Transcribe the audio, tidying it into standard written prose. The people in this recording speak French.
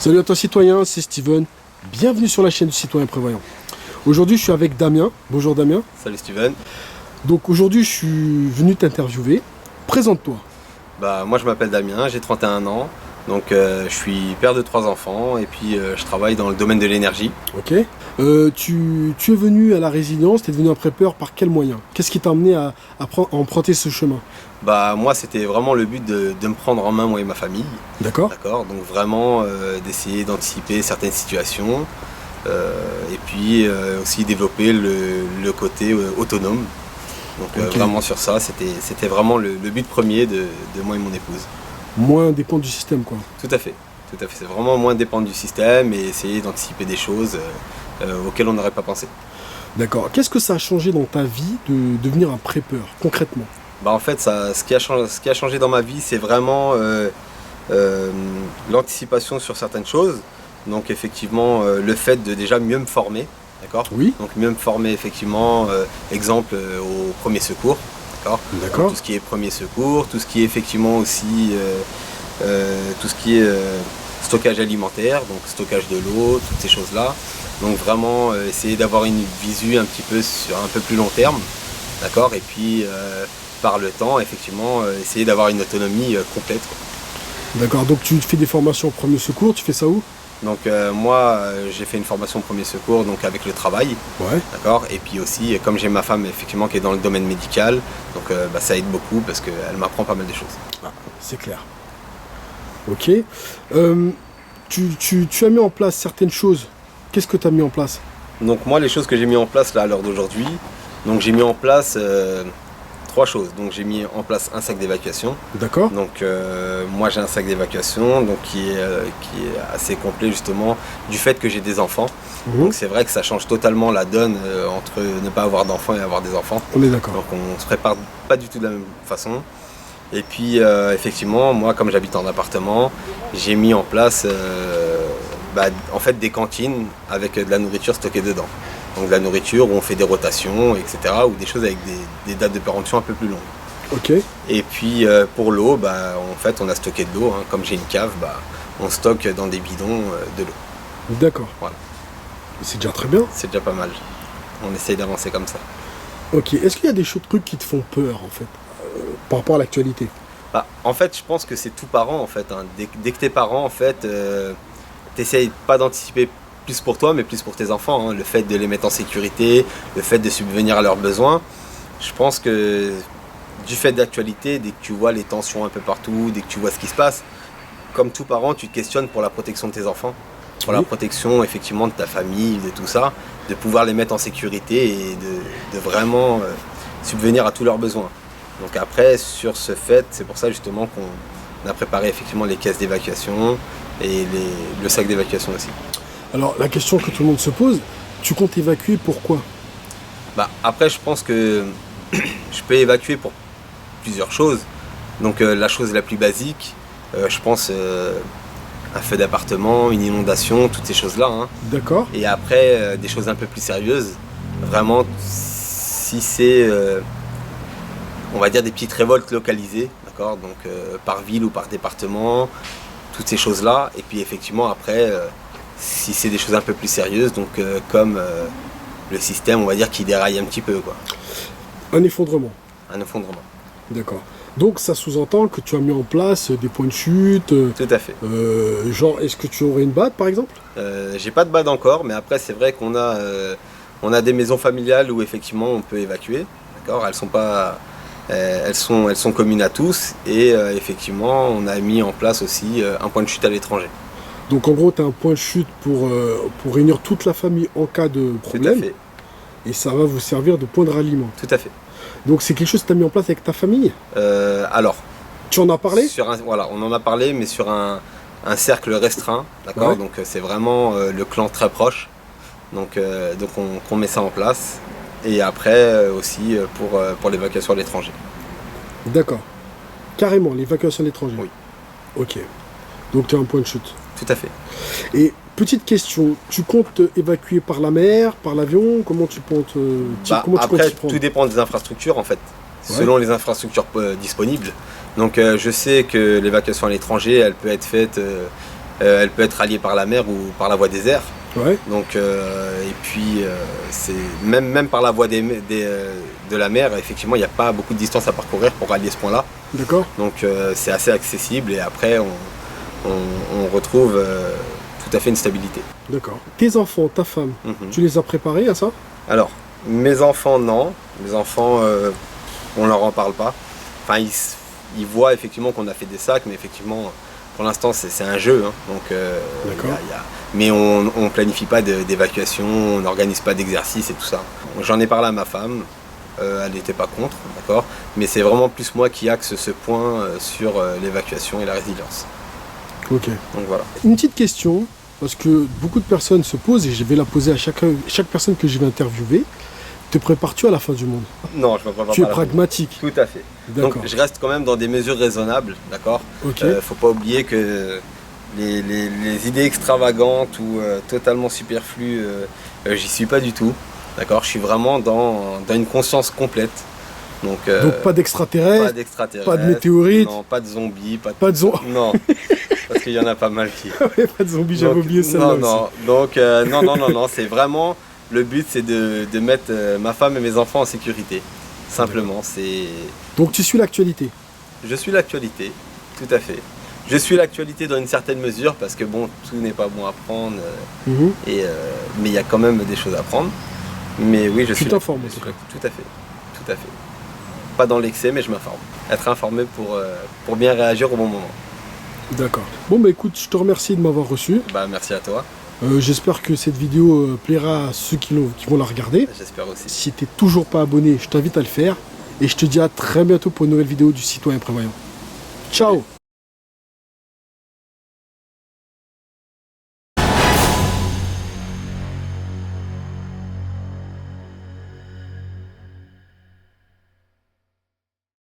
Salut à toi citoyen, c'est Steven. Bienvenue sur la chaîne du citoyen prévoyant. Aujourd'hui je suis avec Damien. Bonjour Damien. Salut Steven. Donc aujourd'hui je suis venu t'interviewer. Présente-toi. Moi je m'appelle Damien, j'ai 31 ans. Donc je suis père de 3 enfants et puis je travaille dans le domaine de l'énergie. Ok. Tu es venu à la résidence, tu es devenu un prépeur par quel moyen? Qu'est-ce qui t'a amené à emprunter ce chemin? Moi c'était vraiment le but de me prendre en main moi et ma famille. D'accord. Donc vraiment d'essayer d'anticiper certaines situations et puis aussi développer le côté autonome. Donc Ok. vraiment sur ça, c'était vraiment le but premier de moi et mon épouse. Moins dépendre du système quoi. Tout à fait. C'est vraiment moins dépendre du système et essayer d'anticiper des choses auxquelles on n'aurait pas pensé. D'accord. Qu'est-ce que ça a changé dans ta vie de devenir un prépeur, concrètement? En fait, ce qui a changé dans ma vie, c'est vraiment l'anticipation sur certaines choses. Donc effectivement, le fait de déjà mieux me former, d'accord? Oui. Donc mieux me former effectivement, exemple au premier secours, d'accord? D'accord. Donc, tout ce qui est premier secours, tout ce qui est effectivement aussi tout ce qui est stockage alimentaire, donc stockage de l'eau, toutes ces choses-là. Donc vraiment essayer d'avoir une visu un petit peu sur un peu plus long terme, d'accord? Et puis par le temps, effectivement, essayer d'avoir une autonomie complète, quoi. D'accord. Donc tu fais des formations au premier secours, tu fais ça où? Donc moi, j'ai fait une formation premier secours donc avec le travail, Ouais. d'accord. Et puis aussi, comme j'ai ma femme effectivement qui est dans le domaine médical, donc ça aide beaucoup parce qu'elle m'apprend pas mal de choses. Ah, c'est clair. Ok. Tu as mis en place certaines choses. Qu'est-ce que tu as mis en place? Donc moi, les choses que j'ai mis en place là à l'heure d'aujourd'hui, donc j'ai mis en place 3 choses. Donc j'ai mis en place un sac d'évacuation. D'accord. Donc moi j'ai un sac d'évacuation donc qui est assez complet justement du fait que j'ai des enfants. Mhm. Donc c'est vrai que ça change totalement la donne entre ne pas avoir d'enfants et avoir des enfants. On est d'accord. Donc on se prépare pas du tout de la même façon. Et puis effectivement moi comme j'habite en appartement, j'ai mis en place en fait des cantines avec de la nourriture stockée dedans. Donc de la nourriture où on fait des rotations, etc. ou des choses avec des dates de péremption un peu plus longues. Ok. Et puis pour l'eau, en fait on a stocké de l'eau, hein. Comme j'ai une cave, on stocke dans des bidons de l'eau. D'accord. Voilà. C'est déjà très bien. C'est déjà pas mal. On essaye d'avancer comme ça. Ok. Est-ce qu'il y a des trucs qui te font peur en fait par rapport à l'actualité? En fait je pense que c'est tout parent en fait, hein. Dès que t'es parent en fait, t'essayes pas d'anticiper plus pour toi mais plus pour tes enfants, hein. Le fait de les mettre en sécurité, le fait de subvenir à leurs besoins. Je pense que du fait d'actualité, dès que tu vois les tensions un peu partout, dès que tu vois ce qui se passe, comme tout parent, tu te questionnes pour la protection de tes enfants, pour la Oui. protection effectivement de ta famille, de tout ça, de pouvoir les mettre en sécurité et de vraiment subvenir à tous leurs besoins. Donc après, sur ce fait, c'est pour ça justement qu'on a préparé effectivement les caisses d'évacuation et le sac d'évacuation aussi. Alors la question que tout le monde se pose, tu comptes évacuer pourquoi? Après, je pense que je peux évacuer pour plusieurs choses. Donc la chose la plus basique, je pense un feu d'appartement, une inondation, toutes ces choses-là, hein. D'accord. Et après, des choses un peu plus sérieuses, vraiment, si c'est, on va dire, des petites révoltes localisées, d'accord, donc par ville ou par département, toutes ces choses-là. Et puis effectivement, après, si c'est des choses un peu plus sérieuses, donc comme le système, on va dire, qui déraille un petit peu, quoi. Un effondrement. Un effondrement. D'accord. Donc ça sous-entend que tu as mis en place des points de chute. Tout à fait. Genre, est-ce que tu aurais une BAD par exemple? J'ai pas de BAD encore, mais après c'est vrai qu'on a, on a des maisons familiales où effectivement on peut évacuer. D'accord, elles sont pas, elles sont communes à tous et effectivement on a mis en place aussi un point de chute à l'étranger. Donc en gros, tu as un point de chute pour réunir toute la famille en cas de Tout à problème. fait. Et ça va vous servir de point de ralliement. Tout à fait. Donc c'est quelque chose que tu as mis en place avec ta famille? Alors. Tu en as parlé? Voilà, on en a parlé, mais sur un cercle restreint, d'accord. Ouais. Donc c'est vraiment le clan très proche. Donc on met ça en place. Et après aussi pour l'évacuation à l'étranger. D'accord. Carrément, l'évacuation à l'étranger. Oui. Ok. Donc tu as un point de chute. Tout à fait. Et petite question, tu comptes évacuer par la mer, par l'avion? Comment tu comptes comment tu comptes Après, t'y prendre? tout dépend des infrastructures en fait, Ouais. selon les infrastructures disponibles. Donc je sais que l'évacuation à l'étranger, elle peut être faite Elle peut être alliée par la mer ou par la voie des airs. Ouais, Donc, et puis, c'est même par la voie de la mer, effectivement, il n'y a pas beaucoup de distance à parcourir pour allier ce point-là. d'accord. Donc, c'est assez accessible et après, on retrouve tout à fait une stabilité. D'accord. Tes enfants, ta femme, Mhm. tu les as préparés à ça? Alors, mes enfants, non. Mes enfants, on leur en parle pas. Enfin, ils voient effectivement qu'on a fait des sacs, mais effectivement, pour l'instant, c'est un jeu. Hein. Donc, D'accord. mais on ne planifie pas d'évacuation, on n'organise pas d'exercice et tout ça. J'en ai parlé à ma femme, elle n'était pas contre, d'accord. Mais c'est vraiment plus moi qui axe ce point sur l'évacuation et la résilience. Ok. Donc voilà. Une petite question, parce que beaucoup de personnes se posent, et je vais la poser à chaque personne que je vais interviewer. Te prépares-tu à la fin du monde? Non, je me prépare Tu es pas à la fin. pragmatique. Tout à fait. Donc D'accord. je reste quand même dans des mesures raisonnables, d'accord. Ok. Faut pas oublier que les idées extravagantes ou totalement superflues, j'y suis pas du tout, d'accord. Je suis vraiment dans une conscience complète. Donc Donc pas d'extraterrestres, pas d'extraterrestres, pas de météorites, non, pas de zombies, pas de zombies. non, parce qu'il y en a pas mal qui. Pas de zombies, j'avais Donc, oublié celle-là non, aussi. non, donc non, c'est vraiment le but, c'est de mettre ma femme et mes enfants en sécurité. Simplement, c'est. Donc tu suis l'actualité. Je suis l'actualité, tout à fait. Je suis l'actualité dans une certaine mesure parce que bon, tout n'est pas bon à prendre, Mhm. mais il y a quand même des choses à prendre. Mais oui, je suis. t'informes, je en suis tout cas. tout à fait, tout à fait. Pas dans l'excès, mais je m'informe. Être informé pour bien réagir au bon moment. D'accord. Bon bah écoute, je te remercie de m'avoir reçu. Bah merci à toi, J'espère que cette vidéo plaira à ceux qui vont la regarder. j'espère aussi. Si tu n'es toujours pas abonné, je t'invite à le faire. Et je te dis à très bientôt pour une nouvelle vidéo du Citoyen Prévoyant. Ciao!